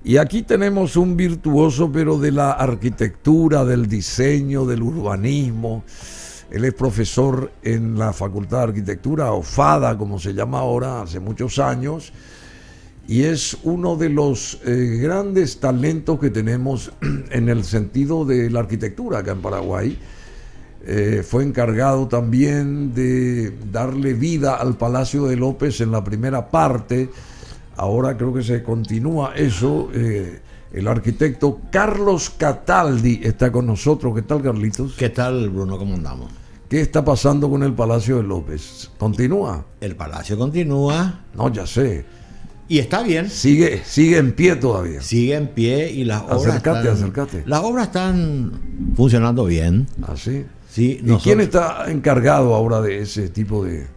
Y aquí tenemos un virtuoso, pero de la arquitectura, del diseño, del urbanismo. Él es profesor en la Facultad de Arquitectura, o FADA, como se llama ahora, hace muchos años, y es uno de los grandes talentos que tenemos en el sentido de la arquitectura acá en Paraguay. Fue encargado también de darle vida al Palacio de López en la primera parte. Ahora creo que se continúa eso. El arquitecto Carlos Cataldi está con nosotros. ¿Qué tal, Carlitos? ¿Qué tal, Bruno? ¿Cómo andamos? ¿Qué está pasando con el Palacio de López? ¿Continúa? El Palacio continúa. No, ya sé. Y está bien. Sigue en pie todavía. Sigue en pie y las obras acércate. Las obras están funcionando bien. ¿Ah, sí? Sí, ¿Y quién está encargado ahora de ese tipo de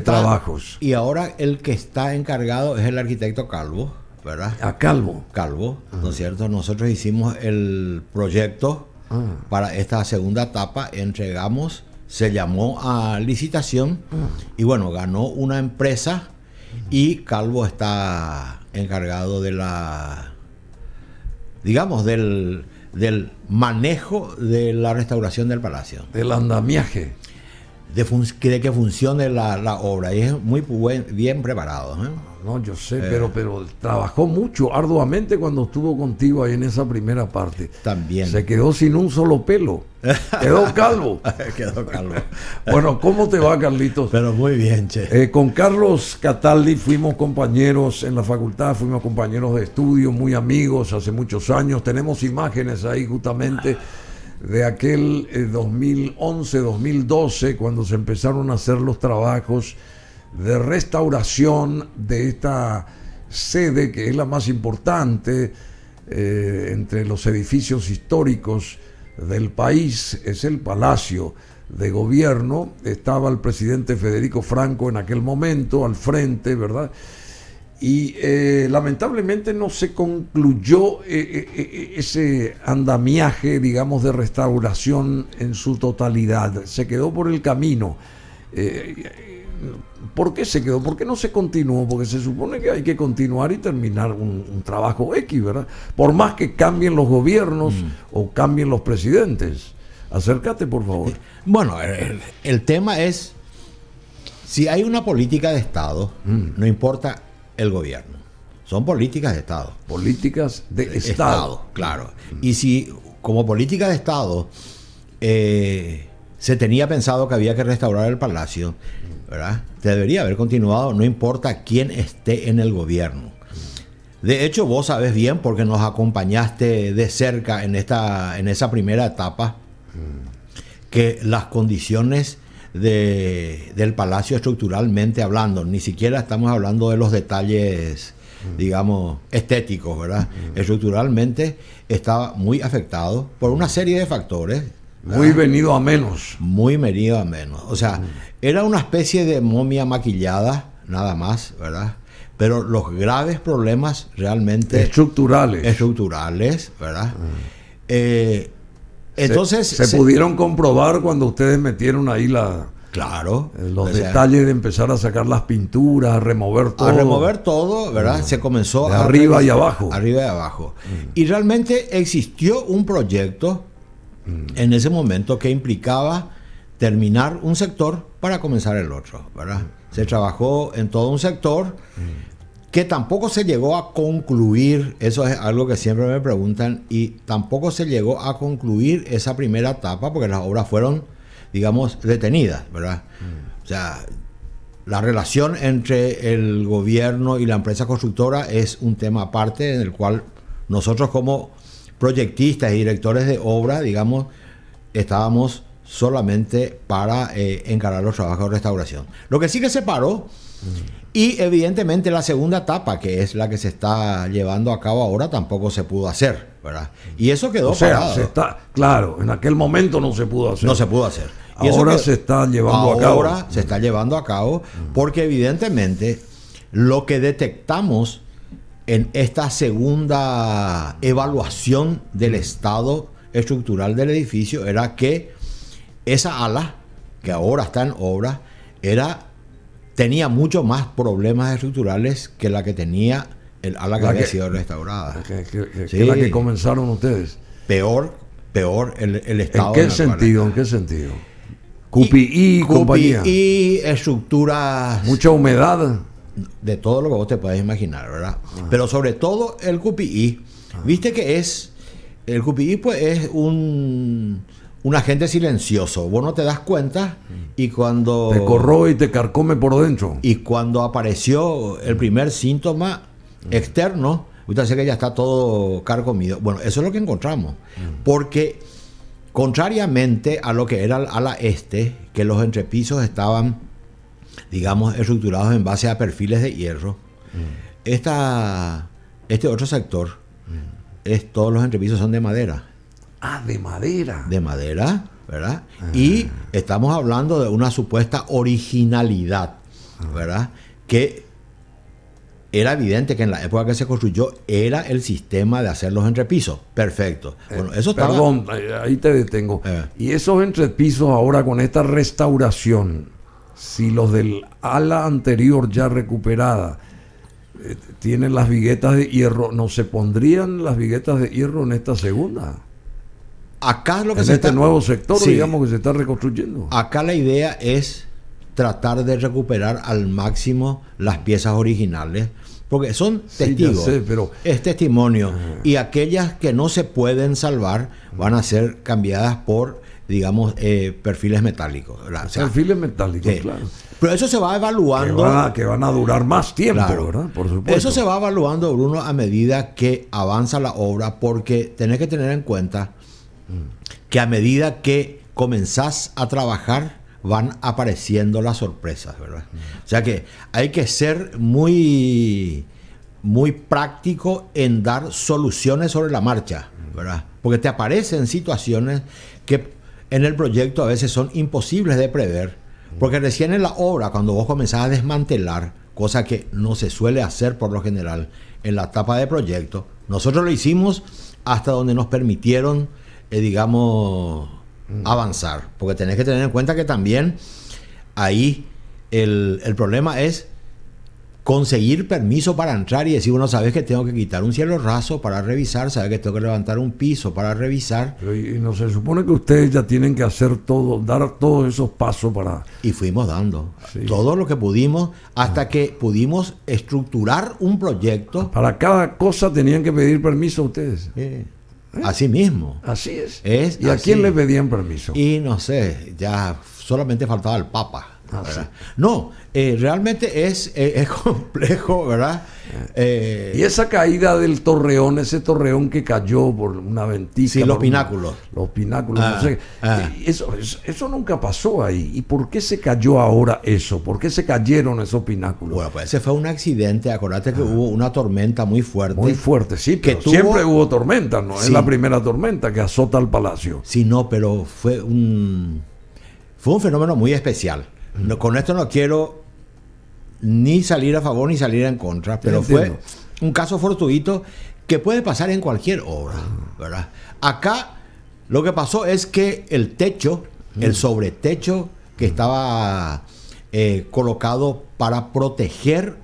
trabajos? Y ahora el que está encargado es el arquitecto Calvo, ¿verdad? ¿A Calvo? Calvo, ¿no es cierto? Nosotros hicimos el proyecto para esta segunda etapa, entregamos, se llamó a licitación y bueno, ganó una empresa y Calvo está encargado de del manejo de la restauración del palacio. Del andamiaje. De que funcione la obra. Y es muy bien preparado. No, yo sé, pero trabajó mucho, arduamente cuando estuvo contigo ahí en esa primera parte. También. Se quedó sin un solo pelo. Quedó calvo. Quedó calvo. Bueno, ¿cómo te va, Carlitos? Pero muy bien, che. Con Carlos Cataldi fuimos compañeros en la facultad, fuimos compañeros de estudio, muy amigos hace muchos años. Tenemos imágenes ahí justamente de aquel 2011, 2012, cuando se empezaron a hacer los trabajos de restauración de esta sede, que es la más importante entre los edificios históricos del país, es el Palacio de Gobierno. Estaba el presidente Federico Franco en aquel momento al frente, ¿verdad? Y lamentablemente no se concluyó ese andamiaje, digamos, de restauración en su totalidad. Se quedó por el camino. ¿Por qué se quedó? ¿Por qué no se continuó? Porque se supone que hay que continuar y terminar un trabajo X, ¿verdad? Por más que cambien los gobiernos o cambien los presidentes. Acércate, por favor. Bueno, el tema es, si hay una política de Estado, no importa el gobierno. Son políticas de Estado. Políticas de Estado. Claro. Y si como política de Estado se tenía pensado que había que restaurar el palacio, ¿verdad? Se debería haber continuado, no importa quién esté en el gobierno. De hecho, vos sabés bien, porque nos acompañaste de cerca en esa primera etapa, que las condiciones del palacio estructuralmente hablando, ni siquiera estamos hablando de los detalles, digamos, estéticos, ¿verdad? Estructuralmente estaba muy afectado por una serie de factores. Muy venido a menos. Muy venido a menos. O sea, era una especie de momia maquillada, nada más, ¿verdad? Pero los graves problemas realmente... Estructurales, ¿verdad? Entonces... Se pudieron comprobar cuando ustedes metieron ahí Claro. Los detalles de empezar a sacar las pinturas, a remover todo. A remover todo, ¿verdad? Se comenzó de arriba y abajo. Arriba y abajo. Y realmente existió un proyecto en ese momento que implicaba terminar un sector para comenzar el otro, ¿verdad? Se trabajó en todo un sector que tampoco se llegó a concluir. Eso es algo que siempre me preguntan, y tampoco se llegó a concluir esa primera etapa porque las obras fueron, digamos, detenidas, ¿verdad? O sea, la relación entre el gobierno y la empresa constructora es un tema aparte, en el cual nosotros como proyectistas y directores de obra, digamos, estábamos solamente para encarar los trabajos de restauración. Lo que sí que se paró, y evidentemente la segunda etapa, que es la que se está llevando a cabo ahora, tampoco se pudo hacer, ¿verdad? Y eso quedó parado. Claro, en aquel momento no se pudo hacer. No se pudo hacer. Y ahora se está llevando a cabo. Ahora se está llevando a cabo porque evidentemente lo que detectamos en esta segunda evaluación del estado estructural del edificio era que esa ala, que ahora está en obra, tenía mucho más problemas estructurales que la que tenía el ala que había sido restaurada. Que la que comenzaron ustedes. Peor el estado. ¿En qué sentido? QPI, compañía. QPI, estructuras. Mucha humedad. De todo lo que vos te puedes imaginar, ¿verdad? Pero sobre todo el QPI. Viste que el QPI pues es un agente silencioso. Vos no te das cuenta y cuando... Te corroe y te carcome por dentro. Y cuando apareció el primer síntoma externo, usted sabe que ya está todo carcomido. Bueno, eso es lo que encontramos. Porque contrariamente a lo que era el ala este, que los entrepisos estaban, digamos, estructurados en base a perfiles de hierro, este otro sector, todos los entrepisos son de madera. Ah, de madera. De madera, ¿verdad? Y estamos hablando de una supuesta originalidad, ¿verdad? Que era evidente que en la época que se construyó era el sistema de hacer los entrepisos. Perfecto. Bueno, eso estaba... Perdón, ahí te detengo. Y esos entrepisos ahora con esta restauración, si los del ala anterior ya recuperada tienen las viguetas de hierro, ¿no se pondrían las viguetas de hierro en esta segunda? Acá lo que en se este está... nuevo sector, sí, digamos, que se está reconstruyendo. Acá la idea es tratar de recuperar al máximo las piezas originales, porque son testigos, sí, ya sé, pero... es testimonio, y aquellas que no se pueden salvar van a ser cambiadas por, digamos, perfiles metálicos, ¿verdad? O sea, perfiles metálicos, sí, claro. Pero eso se va evaluando. Que van a durar más tiempo, claro, ¿verdad? Por supuesto. Eso se va evaluando, Bruno, a medida que avanza la obra, porque tenés que tener en cuenta que a medida que comenzás a trabajar van apareciendo las sorpresas, ¿verdad? O sea que hay que ser muy, muy práctico en dar soluciones sobre la marcha, ¿verdad? Porque te aparecen situaciones que en el proyecto a veces son imposibles de prever, porque recién en la obra, cuando vos comenzás a desmantelar, cosa que no se suele hacer por lo general en la etapa de proyecto, nosotros lo hicimos hasta donde nos permitieron, digamos, avanzar, porque tenés que tener en cuenta que también ahí el problema es conseguir permiso para entrar y decir, bueno, sabes que tengo que quitar un cielo raso para revisar, sabes que tengo que levantar un piso para revisar. Pero y no se supone que ustedes ya tienen que hacer todo, dar todos esos pasos para... Y fuimos dando todo lo que pudimos hasta que pudimos estructurar un proyecto. Para cada cosa tenían que pedir permiso a ustedes. Así mismo. Así es. ¿Y a quién le pedían permiso? Y no sé, ya solamente faltaba el Papa. Sí. No, realmente es complejo, ¿verdad? Y esa caída del torreón, ese torreón que cayó por una ventisca. Sí, los pináculos. Los pináculos, no sé. Eso nunca pasó ahí. ¿Y por qué se cayó ahora eso? ¿Por qué se cayeron esos pináculos? Bueno, pues ese fue un accidente. Acordate que hubo una tormenta muy fuerte. Muy fuerte, sí, pero siempre hubo tormenta, ¿no? Sí. Es la primera tormenta que azota al palacio. Sí, no, pero fue un fenómeno muy especial. No, con esto no quiero ni salir a favor ni salir en contra, pero fue un caso fortuito que puede pasar en cualquier obra, ¿verdad? Acá lo que pasó es que el techo, el sobretecho que estaba colocado para proteger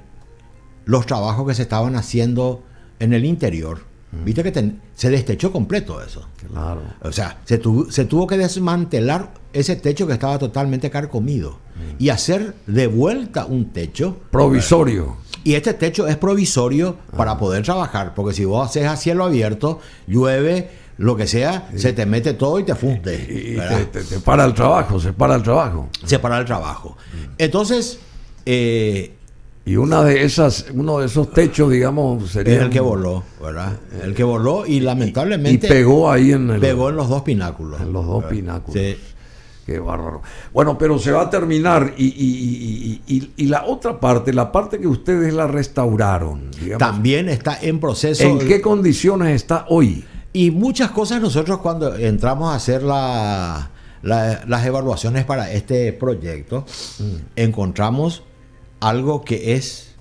los trabajos que se estaban haciendo en el interior, viste que se destechó completo eso. Claro. O sea, se tuvo que desmantelar ese techo que estaba totalmente carcomido y hacer de vuelta un techo provisorio. Y este techo es provisorio para poder trabajar, porque si vos haces a cielo abierto, llueve, lo que sea, se te mete todo y te funde. Y te para el trabajo, se para el trabajo. Se para el trabajo. Entonces... y uno de esos techos, digamos, sería... Es el que voló, ¿verdad? El que voló y lamentablemente... Y pegó ahí pegó en los dos pináculos. En los dos pináculos. Sí. Qué bárbaro. Bueno, pero se va a terminar y la otra parte, la parte que ustedes la restauraron, digamos, también está en proceso. ¿En qué condiciones está hoy? Y muchas cosas nosotros cuando entramos a hacer las evaluaciones para este proyecto, encontramos algo que es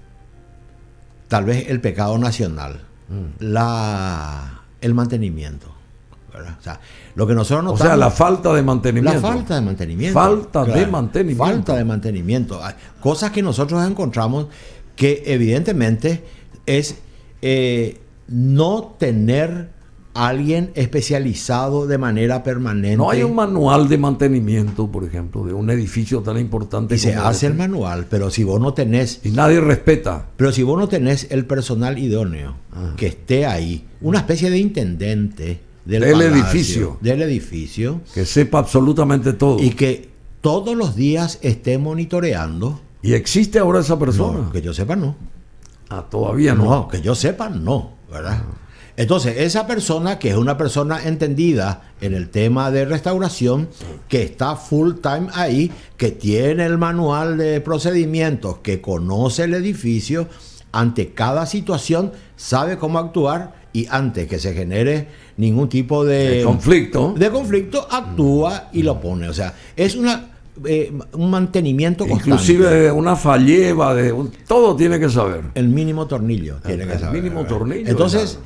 tal vez el pecado nacional, el mantenimiento, ¿verdad? O sea, lo que nosotros notamos, o sea, la falta de mantenimiento. La falta de mantenimiento. Falta de mantenimiento. Falta de mantenimiento. Cosas que nosotros encontramos que evidentemente es no tener alguien especializado de manera permanente. No hay un manual de mantenimiento, por ejemplo, de un edificio tan importante. Y se hace el manual, pero si vos no tenés... Y nadie respeta. Pero si vos no tenés el personal idóneo que esté ahí, una especie de intendente del edificio, que sepa absolutamente todo. Y que todos los días esté monitoreando. ¿Y existe ahora esa persona? No, que yo sepa, no. Todavía no. No, que yo sepa, no, ¿verdad? Entonces, esa persona, que es una persona entendida en el tema de restauración, que está full time ahí, que tiene el manual de procedimientos, que conoce el edificio, ante cada situación sabe cómo actuar y antes que se genere ningún tipo de conflicto, actúa y lo pone. O sea, es un mantenimiento constante. Inclusive de una falleva, todo tiene que saber. El mínimo tornillo tiene que saber. El mínimo tornillo. Entonces,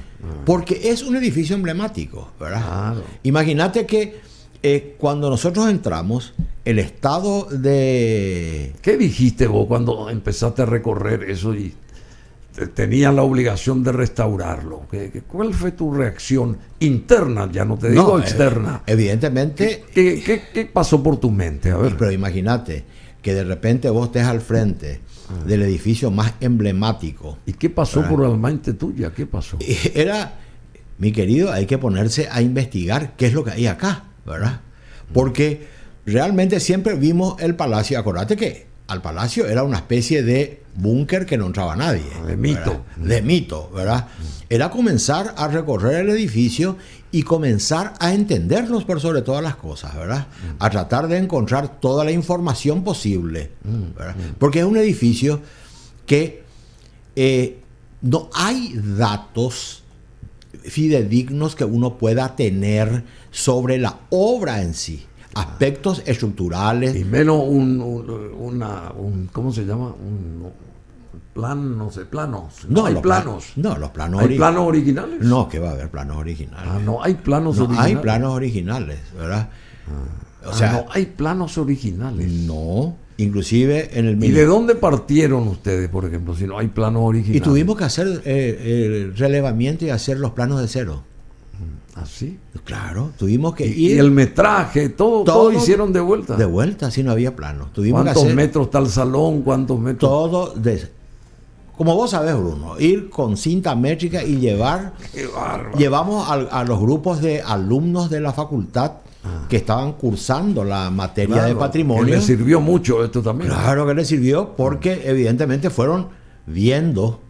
porque es un edificio emblemático, ¿verdad? Claro. Imagínate que cuando nosotros entramos, el estado de... ¿Qué dijiste vos cuando empezaste a recorrer eso y tenías la obligación de restaurarlo? ¿Cuál fue tu reacción interna? Ya no te digo externa. Evidentemente... ¿Qué pasó por tu mente? A ver. Pero imagínate que de repente vos estés al frente del edificio más emblemático. ¿Y qué pasó por la mente tuya? ¿Qué pasó? Era, mi querido, hay que ponerse a investigar qué es lo que hay acá, ¿verdad? Porque realmente siempre vimos el palacio. Acordate que al palacio era una especie de búnker que no entraba nadie. De mito. ¿Verdad? De mito, ¿verdad? Era comenzar a recorrer el edificio y comenzar a entenderlos por sobre todas las cosas, ¿verdad? A tratar de encontrar toda la información posible, ¿verdad? Porque es un edificio que no hay datos fidedignos que uno pueda tener sobre la obra en sí. Aspectos estructurales. Y menos ¿cómo se llama? Un plan, no sé, planos. No hay planos. No, los planos ¿Hay planos originales? No, que va a haber planos originales. No hay planos originales. Hay planos originales, ¿verdad? O sea, no hay planos originales. No, inclusive en el... ¿Y de dónde partieron ustedes, por ejemplo, si no hay planos originales? Y tuvimos que hacer el relevamiento y hacer los planos de cero. ¿Así? Claro, tuvimos que ir... Y el metraje, todo hicieron de vuelta. De vuelta, si no había plano. ¿Cuántos metros está el salón? ¿Cuántos metros? Todo como vos sabés, Bruno, ir con cinta métrica y llevar... ¡Qué bárbaro! Llevamos a los grupos de alumnos de la facultad que estaban cursando la materia de patrimonio. Que les sirvió mucho esto también. Claro que les sirvió porque evidentemente fueron viendo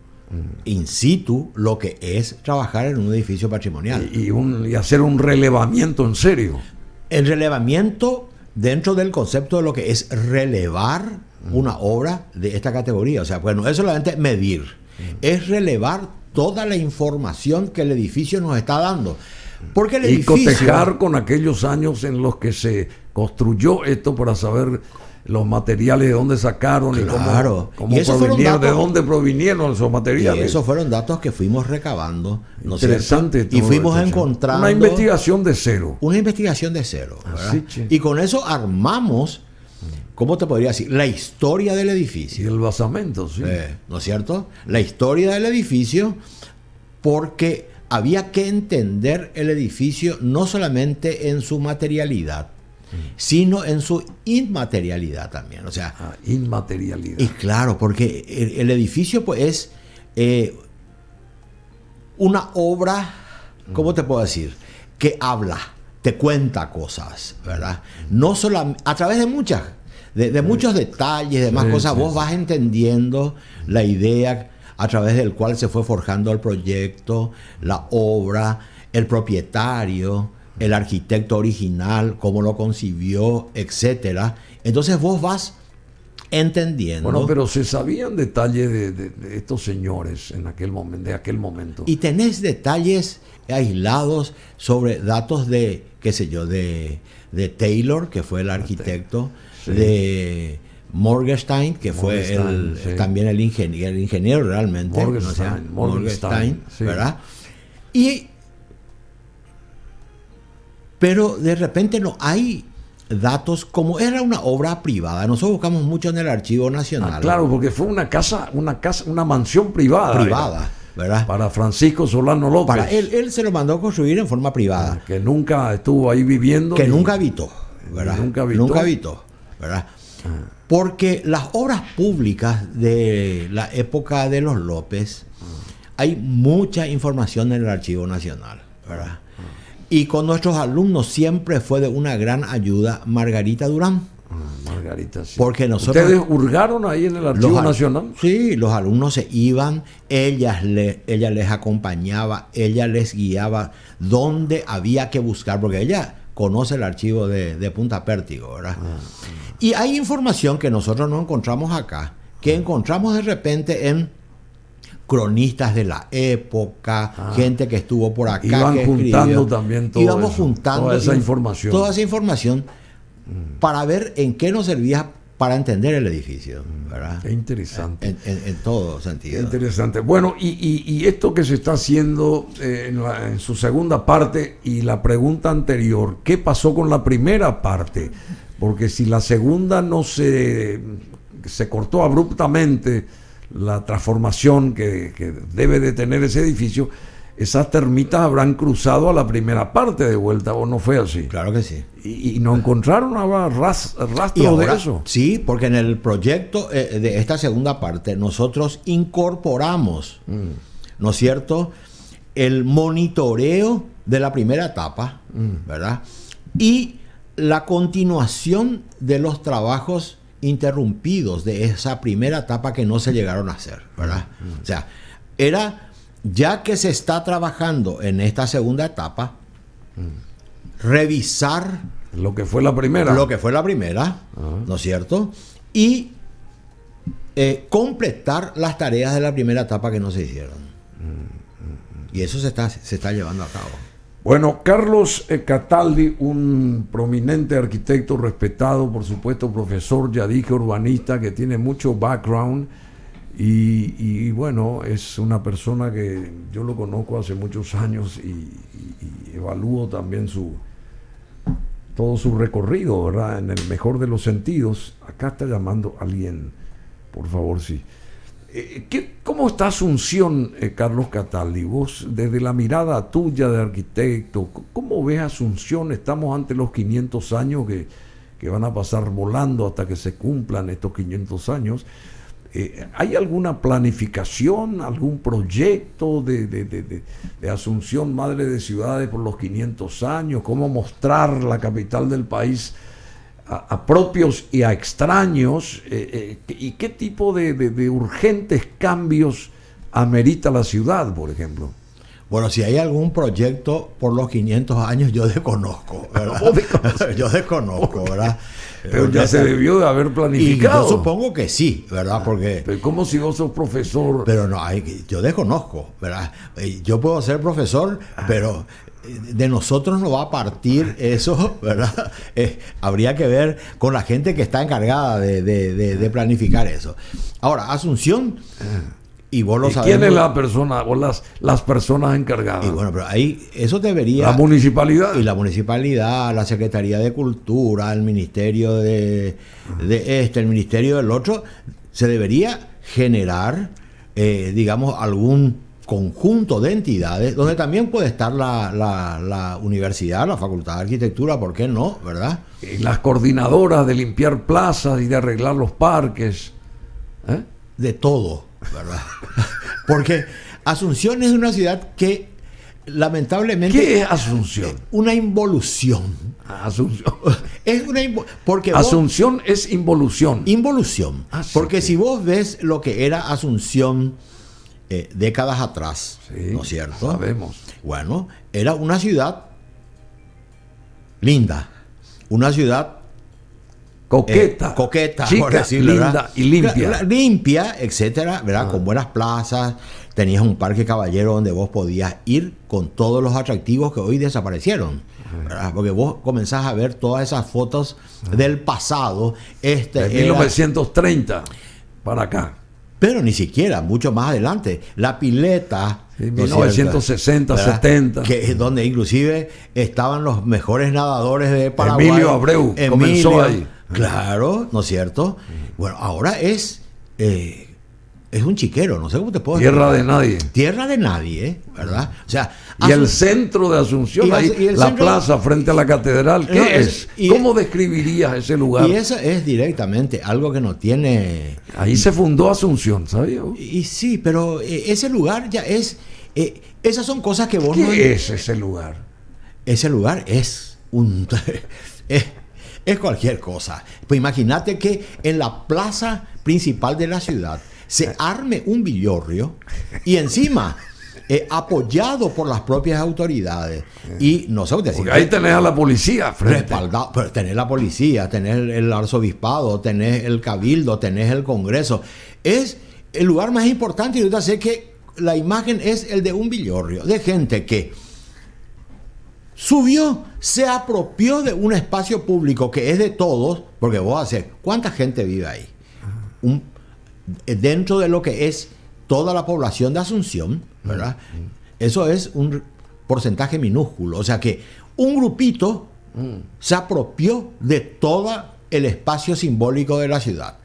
in situ lo que es trabajar en un edificio patrimonial. Y hacer un relevamiento en serio. El relevamiento dentro del concepto de lo que es relevar una obra de esta categoría. O sea, pues no es solamente medir, es relevar toda la información que el edificio nos está dando. Porque el edificio... Y cotejar con aquellos años en los que se construyó esto para saber los materiales de dónde sacaron y cómo provinieron, de dónde provinieron esos materiales. Y esos fueron datos que fuimos recabando, ¿no? Interesante. Y fuimos encontrando... Una investigación de cero. Una investigación de cero, ¿verdad? Y con eso armamos, ¿cómo te podría decir? La historia del edificio. Y el basamento, sí. ¿No es cierto? La historia del edificio, porque había que entender el edificio no solamente en su materialidad, sino en su inmaterialidad también. O sea, inmaterialidad. Y claro, porque el edificio pues es una obra, ¿cómo te puedo decir? Que habla, te cuenta cosas, ¿verdad? No solamente, a través de muchos detalles, de más cosas, vos vas entendiendo la idea a través del cual se fue forjando el proyecto, la obra, el propietario, el arquitecto original, cómo lo concibió, etcétera. Entonces vos vas entendiendo. Bueno, pero se sabían detalles de estos señores en aquel momento. Y tenés detalles aislados sobre datos de, qué sé yo, de Taylor, que fue el arquitecto, de Morgenstern, que fue también el ingeniero realmente. Morgenstern, ¿verdad? Pero de repente no hay datos, como era una obra privada. Nosotros buscamos mucho en el Archivo Nacional. Claro, porque fue una mansión privada. ¿verdad? Para Francisco Solano López. Para él se lo mandó a construir en forma privada. Que nunca estuvo ahí viviendo. Que nunca habitó, ¿verdad? Nunca habitó, ¿verdad? Porque las obras públicas de la época de los López, hay mucha información en el Archivo Nacional, ¿verdad? Y con nuestros alumnos siempre fue de una gran ayuda Margarita Durán. Margarita, sí. Porque nosotros... ¿Ustedes hurgaron ahí en el Archivo Nacional? Sí, los alumnos se iban, ella les acompañaba, ella les guiaba dónde había que buscar, porque ella conoce el archivo de Punta Pértigo, ¿verdad? Y hay información que nosotros no encontramos acá, que encontramos de repente en cronistas de la época, gente que estuvo por acá. Iban que juntando escribió. también todo Íbamos eso, juntando toda esa información. Toda esa información para ver en qué nos servía para entender el edificio, ¿verdad? Qué interesante. En todo sentido. Qué interesante. Bueno, y esto que se está haciendo en su segunda parte y la pregunta anterior, ¿qué pasó con la primera parte? Porque si la segunda no se cortó abruptamente la transformación que debe de tener ese edificio, esas termitas habrán cruzado a la primera parte de vuelta, ¿o no fue así? Claro que sí. Y no encontraron rastros de eso. Sí, porque en el proyecto de esta segunda parte nosotros incorporamos, ¿no es cierto?, el monitoreo de la primera etapa, ¿verdad? Y la continuación de los trabajos interrumpidos de esa primera etapa que no se llegaron a hacer, ¿verdad? O sea, era, ya que se está trabajando en esta segunda etapa, revisar lo que fue la primera. ¿No es cierto? Y completar las tareas de la primera etapa que no se hicieron. Y eso se está llevando a cabo. Bueno, Carlos Cataldi, un prominente arquitecto respetado, por supuesto, profesor, ya dije, urbanista, que tiene mucho background y bueno, es una persona que yo lo conozco hace muchos años y evalúo también todo su recorrido, ¿verdad? En el mejor de los sentidos. Acá está llamando alguien, por favor, sí. ¿Cómo está Asunción, Carlos Cataldi? Vos, desde la mirada tuya de arquitecto, ¿cómo ves Asunción? Estamos ante los 500 años que van a pasar volando hasta que se cumplan estos 500 años. ¿Hay alguna planificación, algún proyecto de Asunción, madre de ciudades, por los 500 años? ¿Cómo mostrar la capital del país a propios y a extraños? ¿Y qué tipo de urgentes cambios amerita la ciudad, por ejemplo? Bueno, si hay algún proyecto por los 500 años, yo desconozco, ¿verdad? Yo desconozco, ¿verdad? Pero ya se debió de haber planificado. Y yo supongo que sí, ¿verdad? Porque... Pero ¿cómo si vos sos profesor? Pero no, yo desconozco, ¿verdad? Yo puedo ser profesor, pero de nosotros no va a partir eso, ¿verdad? Habría que ver con la gente que está encargada de planificar eso. Ahora, Asunción... Y vos lo sabés. ¿Quién es la persona o las personas encargadas? Y bueno, pero ahí eso debería... La municipalidad. Y la municipalidad, la Secretaría de Cultura, el Ministerio el Ministerio del otro, se debería generar, digamos, algún conjunto de entidades donde también puede estar la universidad, la Facultad de Arquitectura, ¿por qué no? ¿Verdad? Y las coordinadoras de limpiar plazas y de arreglar los parques. De todo, ¿verdad? Porque Asunción es una ciudad que lamentablemente... ¿Qué es Asunción? Una involución. Asunción. Es una porque Asunción es involución. Involución. Porque si vos ves lo que era Asunción décadas atrás, sí, ¿no es cierto? Sabemos. Bueno, era una ciudad linda, una ciudad coqueta, chica, por decirlo, linda, ¿verdad? Y limpia. Limpia, etcétera, ¿verdad? Con buenas plazas, tenías un parque caballero donde vos podías ir con todos los atractivos que hoy desaparecieron, ¿verdad? Porque vos comenzás a ver todas esas fotos del pasado. De 1930 para acá. Pero ni siquiera, mucho más adelante. La pileta... Sí, 1960, 70. Que es donde inclusive estaban los mejores nadadores de Paraguay. Emilio Abreu comenzó ahí. Claro, ¿no es cierto? Bueno, ahora es es un chiquero, no sé cómo te puedo Tierra explicar. de nadie. Tierra de nadie, ¿verdad? O sea, Y el centro de Asunción, ahí, la plaza frente a la catedral, ¿qué No, es? ¿Cómo describirías ese lugar? Y eso es directamente algo que no tiene... Ahí se fundó Asunción, ¿sabías? Y sí, pero ese lugar ya es... esas son cosas que vos no... ¿Qué es ese lugar? Ese lugar es un... es cualquier cosa. Pues imagínate que en la plaza principal de la ciudad se arme un villorrio y encima... apoyado por las propias autoridades. Y no sé decir. Porque ahí tenés a la policía frente. Respaldado, pero tenés la policía, tenés el arzobispado, tenés el cabildo, tenés el Congreso. Es el lugar más importante, y ahorita sé que la imagen es el de un villorrio, de gente que subió, se apropió de un espacio público que es de todos, porque vos haces, ¿cuánta gente vive ahí? Dentro de lo que es toda la población de Asunción, ¿verdad? Eso es un porcentaje minúsculo. O sea que un grupito se apropió de todo el espacio simbólico de la ciudad.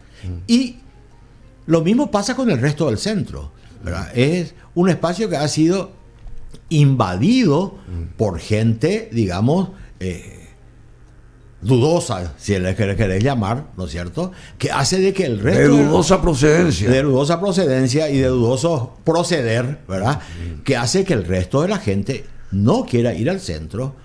Y lo mismo pasa con el resto del centro, ¿verdad? Es un espacio que ha sido invadido por gente, digamos, dudosa, si le querés llamar, ¿no es cierto? Que hace de que el resto... De dudosa procedencia. De dudosa procedencia y de dudoso proceder, ¿verdad? Que hace que el resto de la gente no quiera ir al centro.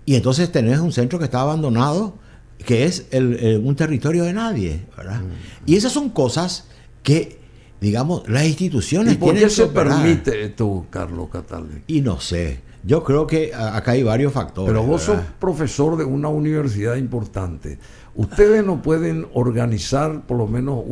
Y entonces tenés un centro que está abandonado, que es un territorio de nadie, ¿verdad? Y esas son cosas que, digamos, las instituciones ¿Y por tienen qué se que operar. permite esto, Carlos Cataldi? Y no sé. Yo creo que acá hay varios factores. Pero vos ¿verdad? sos profesor de una universidad importante. Ustedes no pueden organizar por lo menos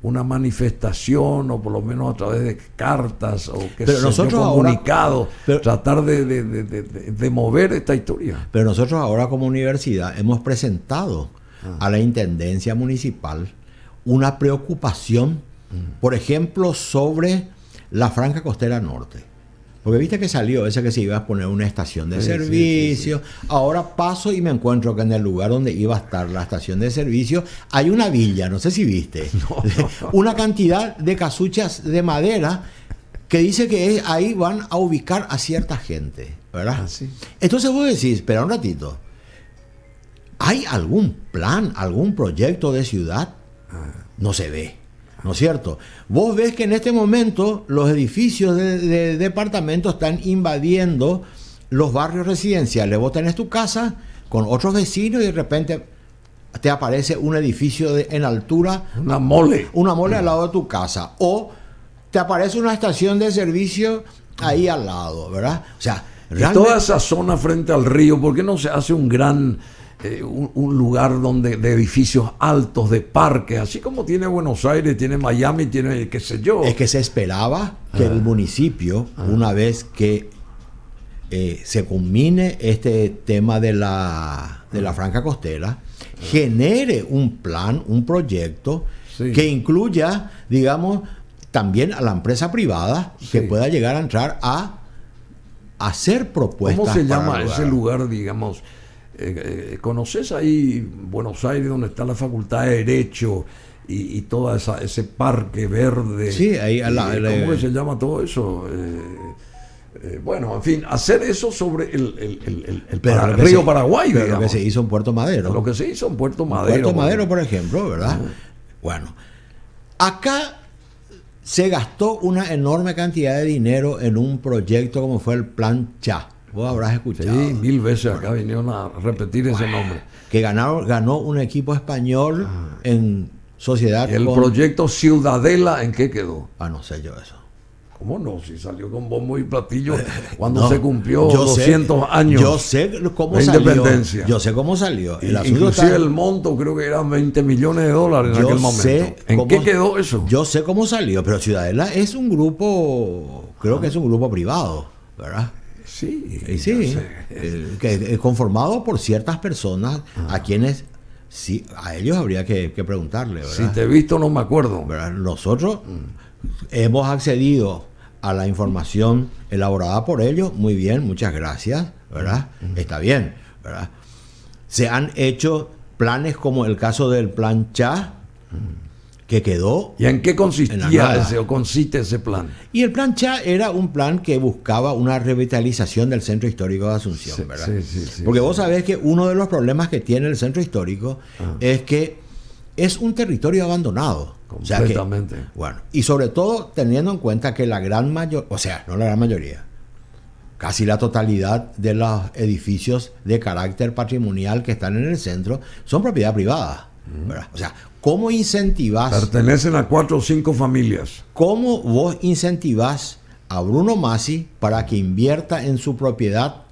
una manifestación, o por lo menos a través de cartas o que Pero nosotros comunicados, ahora, tratar de mover esta historia. Pero nosotros ahora como universidad hemos presentado a la Intendencia Municipal una preocupación, por ejemplo, sobre la Franja Costera Norte. Porque viste que salió ese que se iba a poner una estación de servicio. Sí. Ahora paso y me encuentro que en el lugar donde iba a estar la estación de servicio hay una villa, no sé si viste. No. Una cantidad de casuchas de madera que dice que ahí van a ubicar a cierta gente, ¿verdad? Ah, sí. Entonces vos decís, espera un ratito, ¿hay algún plan, algún proyecto de ciudad? No se ve. ¿No es cierto? Vos ves que en este momento los edificios de departamentos están invadiendo los barrios residenciales. Vos tenés tu casa con otros vecinos y de repente te aparece un edificio en altura. Una mole. Una mole al lado de tu casa. O te aparece una estación de servicio ahí al lado, ¿verdad? O sea, realmente... Y toda esa zona frente al río, ¿por qué no se hace un gran... un lugar donde de edificios altos, de parques, así como tiene Buenos Aires, tiene Miami, tiene qué sé yo? Es que se esperaba que el municipio, una vez que se culmine este tema de la Franja Costera, genere un plan, un proyecto que incluya, digamos, también a la empresa privada que pueda llegar a entrar a hacer propuestas. ¿Cómo se llama ese lugar, digamos? ¿Conoces ahí Buenos Aires, donde está la Facultad de Derecho y todo ese parque verde? Sí, ahí ¿Cómo se llama todo eso? Bueno, en fin, hacer eso sobre el río Paraguay, pero lo que se hizo en Puerto Madero. Lo que se hizo en Puerto Madero. Puerto Madero, por ejemplo, ¿verdad? Bueno, acá se gastó una enorme cantidad de dinero en un proyecto como fue el Plan CHA. Vos habrás escuchado. Sí, 1000 veces acá vinieron a repetir ese nombre. Que ganó un equipo español en sociedad. ¿Y el proyecto Ciudadela en qué quedó? No sé yo eso. ¿Cómo no? Si salió con bombo y platillo cuando se cumplió 200 años. Yo sé cómo de salió. Independencia. Yo sé cómo salió. Inclusive el monto creo que eran $20 millones en aquel momento. ¿En qué quedó eso? Yo sé cómo salió, pero Ciudadela es un grupo, creo que es un grupo privado, ¿verdad? Sí, que conformado por ciertas personas a quienes sí, a ellos habría que preguntarle, ¿verdad? Si te he visto no me acuerdo. ¿Verdad? Nosotros hemos accedido a la información elaborada por ellos, muy bien, muchas gracias, ¿verdad? Está bien, ¿verdad? Se han hecho planes como el caso del Plan CHA, que quedó. ¿Y en qué En la consistía nada. ese o consiste ese plan? Y el plan CHA era un plan que buscaba una revitalización del centro histórico de Asunción, Sí, ¿verdad? sí, Porque vos sabés que uno de los problemas que tiene el centro histórico es que es un territorio abandonado. O sea que, Completamente. bueno, y sobre todo teniendo en cuenta que la gran mayoría, o sea, no la gran mayoría, casi la totalidad de los edificios de carácter patrimonial que están en el centro son propiedad privada, ¿verdad? O sea, ¿cómo incentivas? Pertenecen a 4 o 5 familias. ¿Cómo vos incentivás a Bruno Masi para que invierta en su propiedad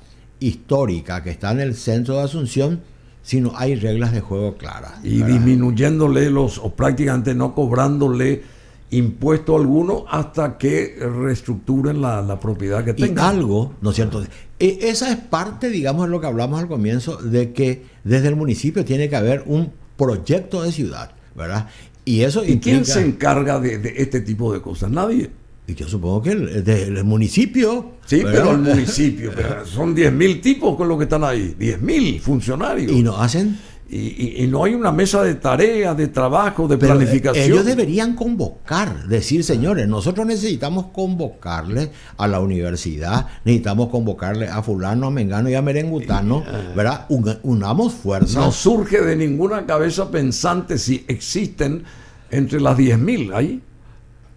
histórica que está en el centro de Asunción si no hay reglas de juego claras? Y ¿verdad? disminuyéndole o prácticamente no cobrándole impuesto alguno hasta que reestructuren la propiedad que Y tengan. algo, ¿no es cierto? Esa es parte, digamos, de lo que hablamos al comienzo, de que desde el municipio tiene que haber un proyecto de ciudad, ¿verdad? Y eso ¿Y quién implica, se encarga de este tipo de cosas? Nadie. y yo supongo que el municipio. Sí, ¿verdad? pero el municipio, pero son 10.000 tipos con los que están ahí, 10.000 funcionarios. Y no hacen. Y no hay una mesa de tareas, de trabajo, de Pero planificación. ellos deberían convocar, decir, señores, nosotros necesitamos convocarle a la universidad, necesitamos convocarle a fulano, a mengano y a merengutano, ¿verdad? Unamos fuerzas. No surge de ninguna cabeza pensante si existen entre las 10.000 ahí.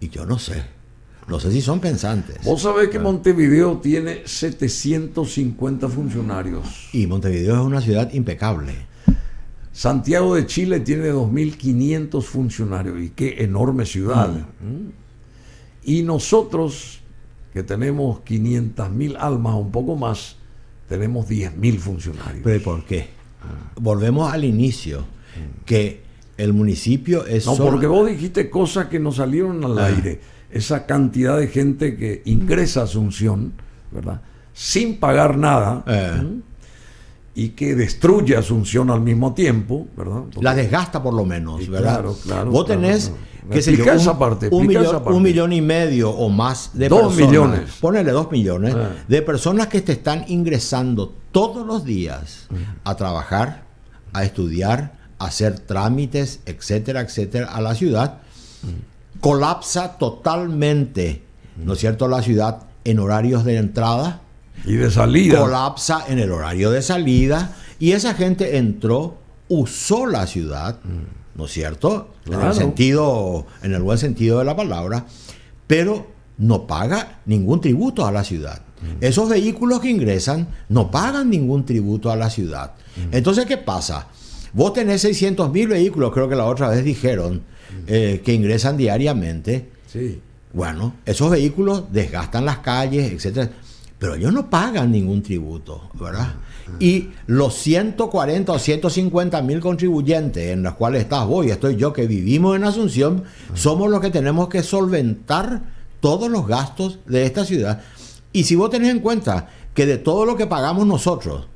Y yo no sé si son pensantes. Vos sabés que Montevideo tiene 750 funcionarios. Y Montevideo es una ciudad impecable. Santiago de Chile tiene 2.500 funcionarios. Y qué enorme ciudad. Y nosotros, que tenemos 500.000 almas, un poco más, tenemos 10.000 funcionarios. ¿Pero por qué? Volvemos al inicio, que el municipio es... No, solo- porque vos dijiste cosas que no salieron al aire. Esa cantidad de gente que ingresa a Asunción, ¿verdad? Sin pagar nada. Y que destruye Asunción al mismo tiempo, ¿verdad? Porque- La desgasta por lo menos, Sí, ¿verdad? claro, Vos claro, tenés, claro. qué sé yo, Explica esa parte, un explica millón, esa parte. 1,5 millones o más de 2 personas. millones. Ponele 2 millones Ah. de personas que te están ingresando todos los días a trabajar, a estudiar, a hacer trámites, etcétera, etcétera, a la ciudad. Colapsa totalmente, ¿no es cierto?, la ciudad en horarios de entrada. Y de salida. Colapsa en el horario de salida y esa gente entró, usó la ciudad, ¿no es cierto? Claro. En el buen sentido de la palabra, pero no paga ningún tributo a la ciudad. Esos vehículos que ingresan no pagan ningún tributo a la ciudad. Entonces, ¿qué pasa? Vos tenés 600.000 vehículos, creo que la otra vez dijeron, que ingresan diariamente. Sí. Bueno, esos vehículos desgastan las calles, etcétera, pero ellos no pagan ningún tributo, ¿verdad? Y los 140 o 150.000 contribuyentes en los cuales estás vos y estoy yo, que vivimos en Asunción, somos los que tenemos que solventar todos los gastos de esta ciudad. Y si vos tenés en cuenta que de todo lo que pagamos nosotros,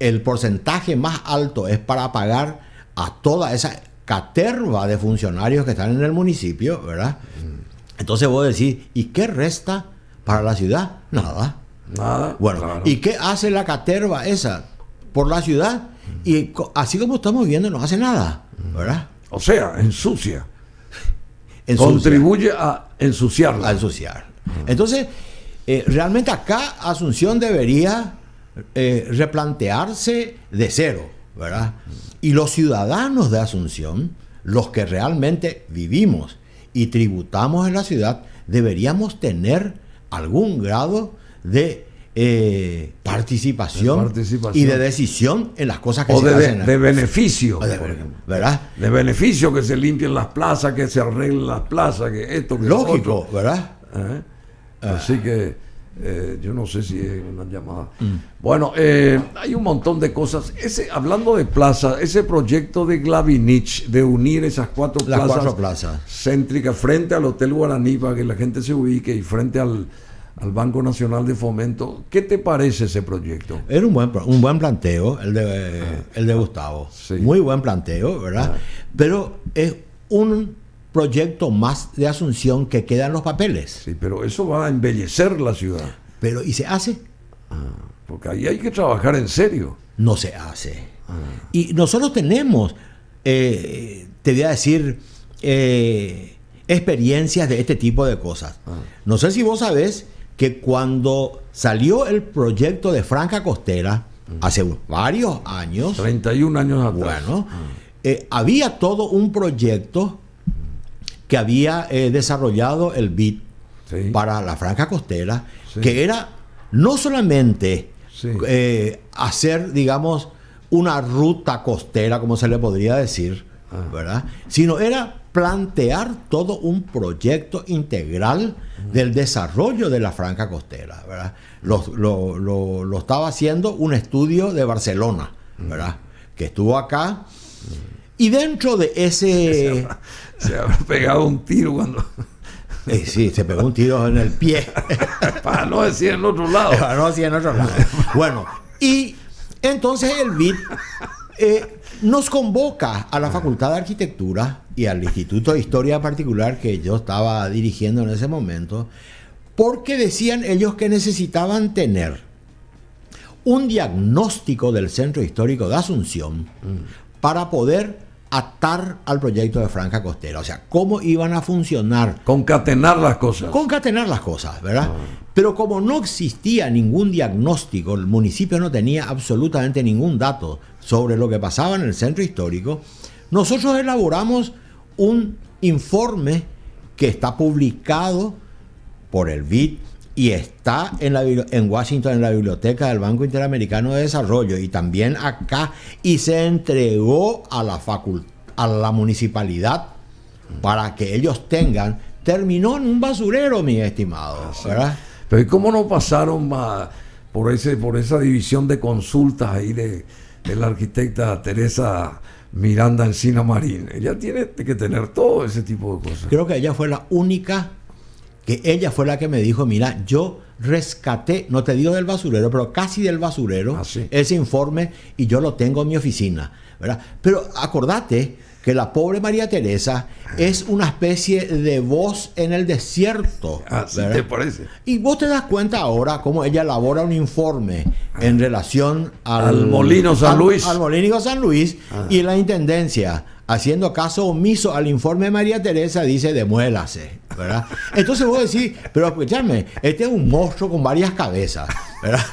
el porcentaje más alto es para pagar a toda esa caterva de funcionarios que están en el municipio, ¿verdad? Entonces vos decís, ¿y qué resta para la ciudad? Nada. Nada. Bueno, claro. ¿y qué hace la caterva esa por la ciudad? Y así como estamos viendo, no hace nada, ¿verdad? O sea, ensucia. Ensucia. Contribuye a ensuciarla. A ensuciar. Entonces, realmente acá Asunción debería replantearse de cero, ¿verdad? Y los ciudadanos de Asunción, los que realmente vivimos y tributamos en la ciudad, deberíamos tener algún grado de participación y de decisión en las cosas que o se hacen. de beneficio, O de- por ejemplo. ¿verdad? De beneficio, que se limpien las plazas, que se arreglen las plazas, que esto, que lo Lógico, otro. ¿verdad? Así que yo no sé si es una llamada. Bueno, hay un montón de cosas. Hablando de plazas, ese proyecto de Glavinich, de unir esas Las 4 plazas. céntricas frente al Hotel Guaraní para que la gente se ubique y frente al Banco Nacional de Fomento, ¿qué te parece ese proyecto? Era un buen planteo el de Gustavo. Sí. Muy buen planteo, ¿verdad? Pero es un proyecto más de Asunción que queda en los papeles. Sí, pero eso va a embellecer la ciudad, Pero, ¿y se hace? porque ahí hay que trabajar en serio. No se hace. Y nosotros tenemos, te voy a decir, experiencias de este tipo de cosas. No sé si vos sabés que cuando salió el proyecto de Franja Costera, hace varios años, 31 años atrás. Bueno, había todo un proyecto que había desarrollado el BID para la Franja Costera, que era no solamente hacer, digamos, una ruta costera, como se le podría decir, ¿verdad? Sino era plantear todo un proyecto integral del desarrollo de la Franja Costera, ¿verdad? Lo estaba haciendo un estudio de Barcelona, ¿verdad? Que estuvo acá. Y dentro de ese... Se habrá pegado un tiro cuando... Sí, se pegó un tiro en el pie. Para no decir en otro lado. Para no decir en otro lado. Bueno, y entonces el BID nos convoca a la Facultad de Arquitectura y al Instituto de Historia Particular que yo estaba dirigiendo en ese momento, porque decían ellos que necesitaban tener un diagnóstico del Centro Histórico de Asunción para poder atar al proyecto de Franja Costera. O sea, cómo iban a funcionar. Concatenar las cosas. Concatenar las cosas, ¿verdad? Pero como no existía ningún diagnóstico, el municipio no tenía absolutamente ningún dato sobre lo que pasaba en el centro histórico, nosotros elaboramos un informe que está publicado por el BID y está en Washington, en la biblioteca del Banco Interamericano de Desarrollo, y también acá, y se entregó a la municipalidad para que ellos tengan. Terminó en un basurero, mi estimado, ¿verdad? Pero ¿y cómo no pasaron por esa división de consultas ahí de la arquitecta Teresa Miranda Encina Marín? Ella tiene que tener todo ese tipo de cosas. Creo que ella fue la única, que ella fue la que me dijo, mira, yo rescaté, no te digo del basurero, pero casi del basurero, ese informe, y yo lo tengo en mi oficina, ¿verdad? Pero acordate que la pobre María Teresa es una especie de voz en el desierto. ¿Así te parece? Y vos te das cuenta ahora cómo ella elabora un informe en relación al Molino San Luis. Al Molino San Luis, y la intendencia, haciendo caso omiso al informe de María Teresa, dice demuélase, ¿verdad? Entonces vos decís, pero escuchadme, este es un monstruo con varias cabezas, ¿verdad?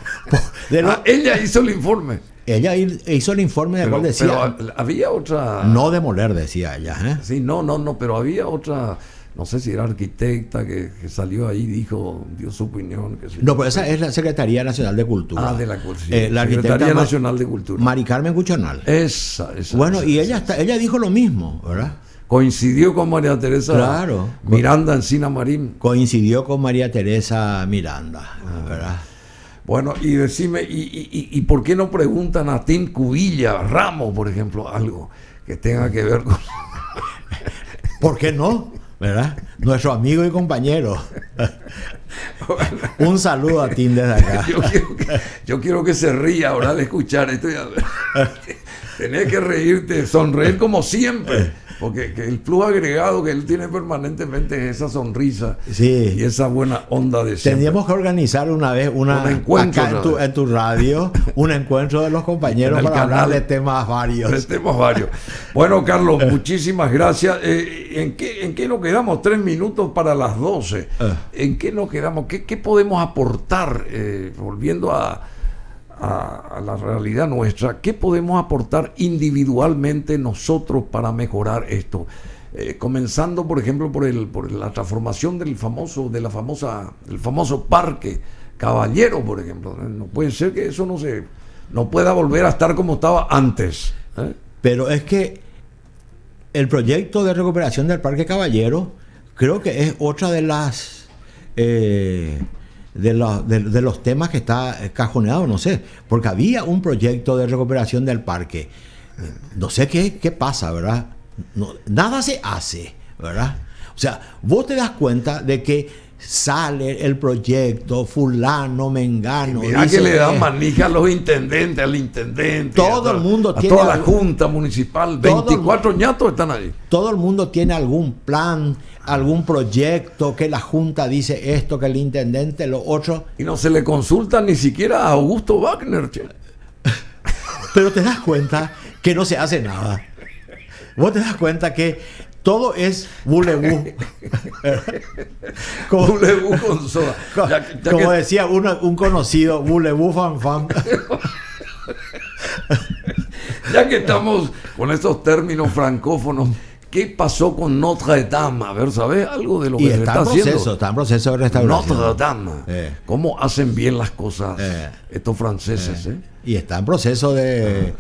Ella hizo el informe. Ella hizo el informe de cual decía... Pero había otra... No demoler, decía ella, ¿eh? Sí, no, pero había otra... No sé si era arquitecta que salió ahí y dio su opinión. No, pero esa es la Secretaría Nacional de Cultura. De la Cultura. La Secretaría Nacional de Cultura. Mari Carmen Cuchonal. Esa. Bueno, y ella dijo lo mismo, ¿verdad? Coincidió con María Teresa Miranda Encina Marín. Coincidió con María Teresa Miranda, ¿verdad? Bueno, y decime, ¿y por qué no preguntan a Tim Cubilla Ramos, por ejemplo, algo que tenga que ver con... ¿Por qué no? ¿Verdad? Nuestro amigo y compañero. Un saludo a Tim desde acá. Yo quiero que se ría ahora al escuchar esto. Tenés que reírte, sonreír como siempre. Porque el plus agregado que él tiene permanentemente es esa sonrisa y esa buena onda de siempre. Tendríamos que organizar una vez un encuentro acá en tu radio, un encuentro de los compañeros para hablar de temas varios. Bueno, Carlos, muchísimas gracias. ¿En qué nos quedamos? 3 minutos para las 12. ¿En qué nos quedamos? ¿Qué podemos aportar? Volviendo a la realidad nuestra, ¿qué podemos aportar individualmente nosotros para mejorar esto? Comenzando, por ejemplo, por la transformación del famoso Parque Caballero, por ejemplo. No puede ser que eso no pueda volver a estar como estaba antes. Pero es que el proyecto de recuperación del Parque Caballero creo que es otra de las... de los temas que está cajoneado, no sé, porque había un proyecto de recuperación del parque. No sé qué pasa, ¿verdad? Nada se hace, ¿verdad? O sea, vos te das cuenta de que sale el proyecto, fulano, mengano. Mirá que le dan manija a los intendentes, al intendente. Todo el mundo tiene. Toda la junta municipal, 24 ñatos están ahí. Todo el mundo tiene algún plan, algún proyecto, que la junta dice esto, que el intendente lo otro. Y no se le consulta ni siquiera a Augusto Wagner, che. Pero te das cuenta que no se hace nada. Vos te das cuenta que todo es bulebú. Bulebú con soda. Como decía un conocido, bulebú fan fan. Ya que estamos con estos términos francófonos, ¿qué pasó con Notre Dame? A ver, ¿sabes algo de lo que se está haciendo? Está en proceso de restauración. Notre Dame. ¿Cómo hacen bien las cosas estos franceses? Y está en proceso de...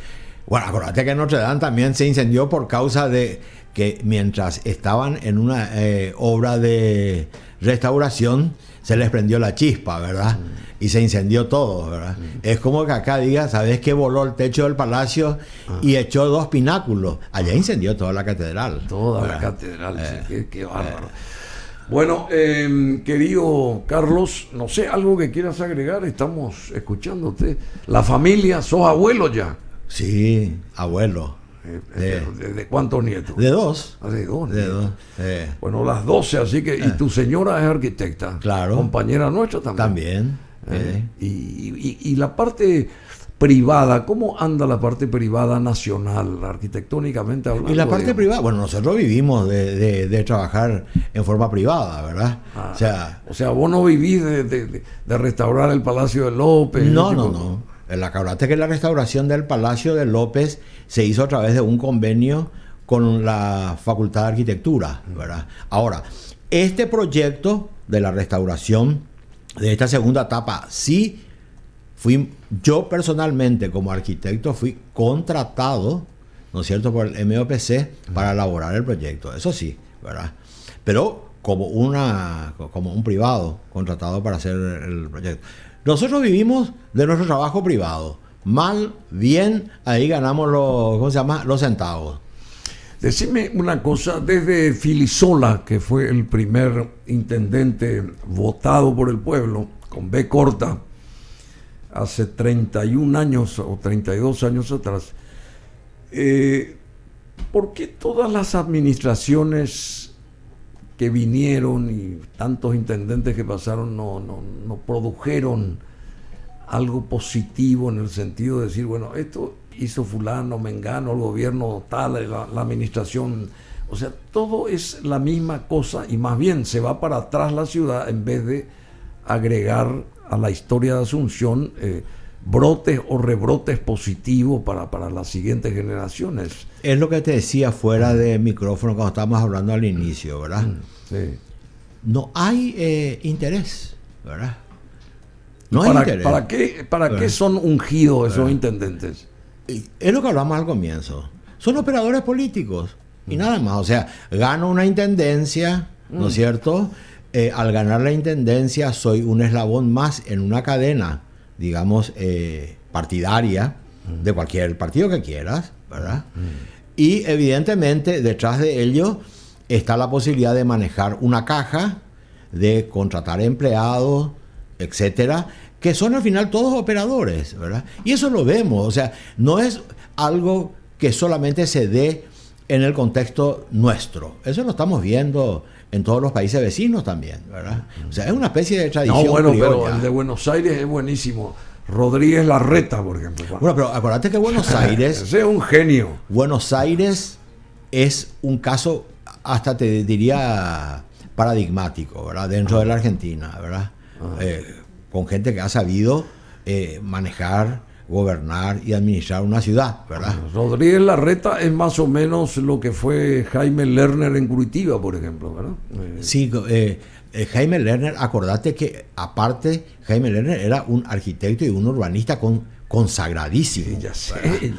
Bueno, acuérdate que Notre Dame también se incendió por causa de que mientras estaban en una obra de restauración, se les prendió la chispa, ¿verdad? Y se incendió todo, ¿verdad? Es como que acá diga, ¿sabes qué? Voló el techo del palacio y echó 2 pináculos. Allá incendió toda la catedral. Toda la catedral, sí, qué bárbaro. Bueno, querido Carlos, no sé, algo que quieras agregar, estamos escuchándote. La familia, ¿sos abuelo ya? Sí, abuelo. ¿De cuántos nietos? De 2. De 2. De 2. Bueno, las 12, así que... Y tu señora es arquitecta. Claro. Compañera nuestra también. También. Y la parte privada, ¿cómo anda la parte privada nacional, arquitectónicamente hablando? Y la parte privada, bueno, nosotros vivimos de trabajar en forma privada, ¿verdad? O sea, vos no vivís de restaurar el Palacio de López. No. Acuérdate que la restauración del Palacio de López se hizo a través de un convenio con la Facultad de Arquitectura, ¿verdad? Ahora, este proyecto de la restauración de esta segunda etapa, sí yo personalmente como arquitecto fui contratado, ¿no es cierto?, por el MOPC para elaborar el proyecto, eso sí, ¿verdad? Pero como un privado contratado para hacer el proyecto. Nosotros vivimos de nuestro trabajo privado. Mal, bien, ahí ganamos los centavos. Decime una cosa, desde Filisola, que fue el primer intendente votado por el pueblo, con B corta, hace 31 años o 32 años atrás, ¿por qué todas las administraciones que vinieron y tantos intendentes que pasaron no produjeron algo positivo en el sentido de decir, bueno, esto hizo fulano, mengano, el gobierno tal, la administración? O sea, todo es la misma cosa y más bien se va para atrás la ciudad en vez de agregar a la historia de Asunción brotes o rebrotes positivos para las siguientes generaciones. Es lo que te decía fuera de micrófono cuando estábamos hablando al inicio, ¿verdad? Sí. No hay interés, ¿verdad? No hay interés. ¿Para qué son ungidos esos intendentes? Es lo que hablamos al comienzo. Son operadores políticos y nada más. O sea, gano una intendencia, ¿no es cierto? Al ganar la intendencia soy un eslabón más en una cadena, digamos, partidaria de cualquier partido que quieras, ¿verdad? Y evidentemente detrás de ello está la posibilidad de manejar una caja, de contratar empleados, etcétera, que son al final todos operadores, ¿verdad? Y eso lo vemos, o sea, no es algo que solamente se dé en el contexto nuestro. Eso lo estamos viendo en todos los países vecinos también, ¿verdad? O sea, es una especie de tradición. No, bueno, criolla. pero el de Buenos Aires es buenísimo. Rodríguez Larreta, por ejemplo. Bueno, pero acuérdate que Buenos Aires... Ese es un genio. Buenos Aires es un caso, hasta te diría, paradigmático, ¿verdad? Dentro de la Argentina, ¿verdad? Con gente que ha sabido manejar, gobernar y administrar una ciudad, ¿verdad? Rodríguez Larreta es más o menos lo que fue Jaime Lerner en Curitiba, por ejemplo, ¿verdad? Sí, Jaime Lerner, acordate que aparte Jaime Lerner era un arquitecto y un urbanista consagradísimo. Sí, ya sé,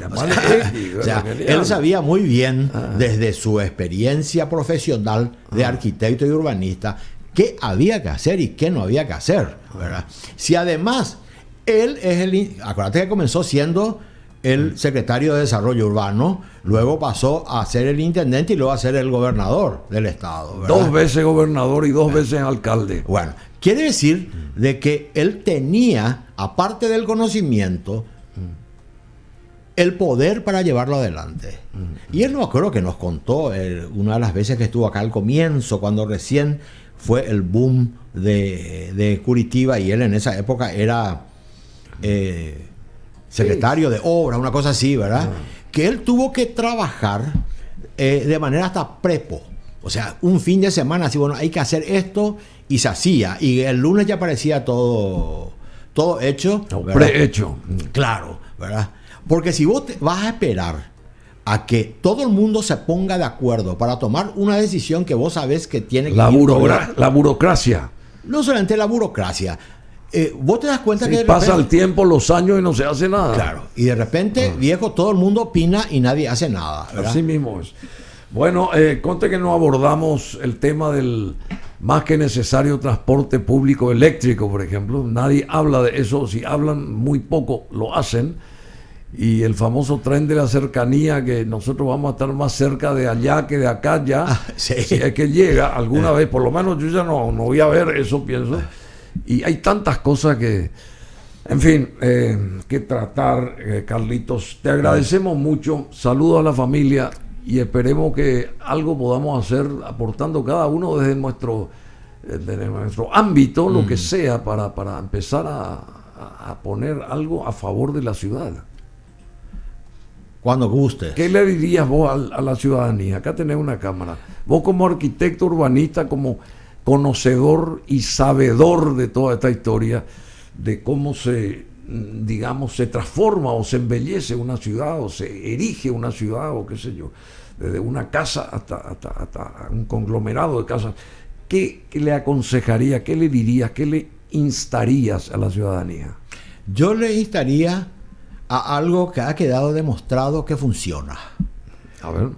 o sea, él sabía muy bien desde su experiencia profesional de arquitecto y urbanista qué había que hacer y qué no había que hacer, ¿verdad? Si además él es acuérdate que comenzó siendo el secretario de Desarrollo Urbano, luego pasó a ser el intendente y luego a ser el gobernador del estado, ¿verdad? 2 veces gobernador y 2 veces alcalde. Bueno, quiere decir de que él tenía, aparte del conocimiento, el poder para llevarlo adelante. Y él, no creo que nos contó una de las veces que estuvo acá al comienzo, cuando recién fue el boom de Curitiba, y él en esa época era secretario de obra, una cosa así, ¿verdad? Que él tuvo que trabajar de manera hasta prepo, O sea, un fin de semana, así, bueno, hay que hacer esto, y se hacía. Y el lunes ya parecía todo hecho. Prehecho. Claro, ¿verdad? Porque si vos vas a esperar a que todo el mundo se ponga de acuerdo para tomar una decisión que vos sabés que tiene que la burocracia. No solamente la burocracia. Vos te das cuenta que de pasa repente, el tiempo, los años y no se hace nada. Claro, y de repente, viejo, todo el mundo opina y nadie hace nada, ¿verdad? Así mismo es. Bueno, conte que no abordamos el tema del más que necesario transporte público eléctrico, por ejemplo. Nadie habla de eso, si hablan muy poco lo hacen. Y el famoso tren de la cercanía, que nosotros vamos a estar más cerca de allá que de acá ya. Sí. Si es que llega alguna vez, por lo menos yo ya no voy a ver eso, pienso. Y hay tantas cosas que, en fin, que tratar, Carlitos. Te agradecemos mucho, saludos a la familia y esperemos que algo podamos hacer aportando cada uno desde nuestro ámbito, lo que sea, para empezar a poner algo a favor de la ciudad. Cuando guste. ¿Qué le dirías vos a la ciudadanía? Acá tenés una cámara. Vos como arquitecto urbanista, como conocedor y sabedor de toda esta historia, de cómo se transforma o se embellece una ciudad o se erige una ciudad o qué sé yo, desde una casa hasta un conglomerado de casas. ¿Qué le aconsejaría, qué le dirías, qué le instarías a la ciudadanía? Yo le instaría a algo que ha quedado demostrado que funciona. A ver.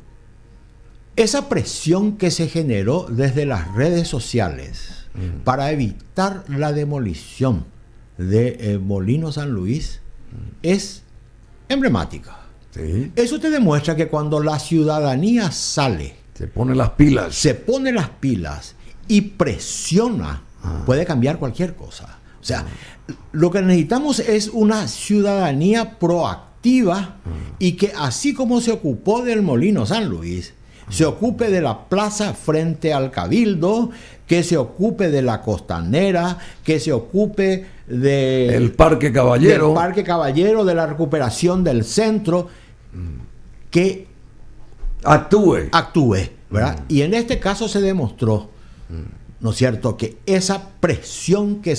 Esa presión que se generó desde las redes sociales para evitar la demolición de Molino San Luis es emblemática. Sí. Eso te demuestra que cuando la ciudadanía sale, se pone las pilas y presiona, puede cambiar cualquier cosa. O sea, lo que necesitamos es una ciudadanía proactiva y que así como se ocupó del Molino San Luis, se ocupe de la plaza frente al Cabildo, que se ocupe de la Costanera, que se ocupe del Parque Caballero, de la recuperación del centro, que actúe, ¿verdad? Y en este caso se demostró, ¿no es cierto?, que esa presión que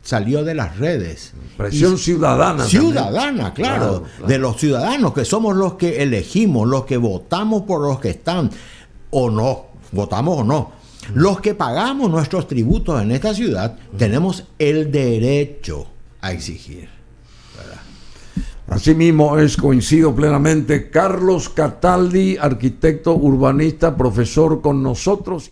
salió de las redes. Presión ciudadana. Ciudadana, claro. De los ciudadanos, que somos los que elegimos, los que votamos por los que están, o no, votamos o no. Los que pagamos nuestros tributos en esta ciudad, tenemos el derecho a exigir. ¿Verdad? Así mismo coincido plenamente. Carlos Cataldi, arquitecto urbanista, profesor con nosotros.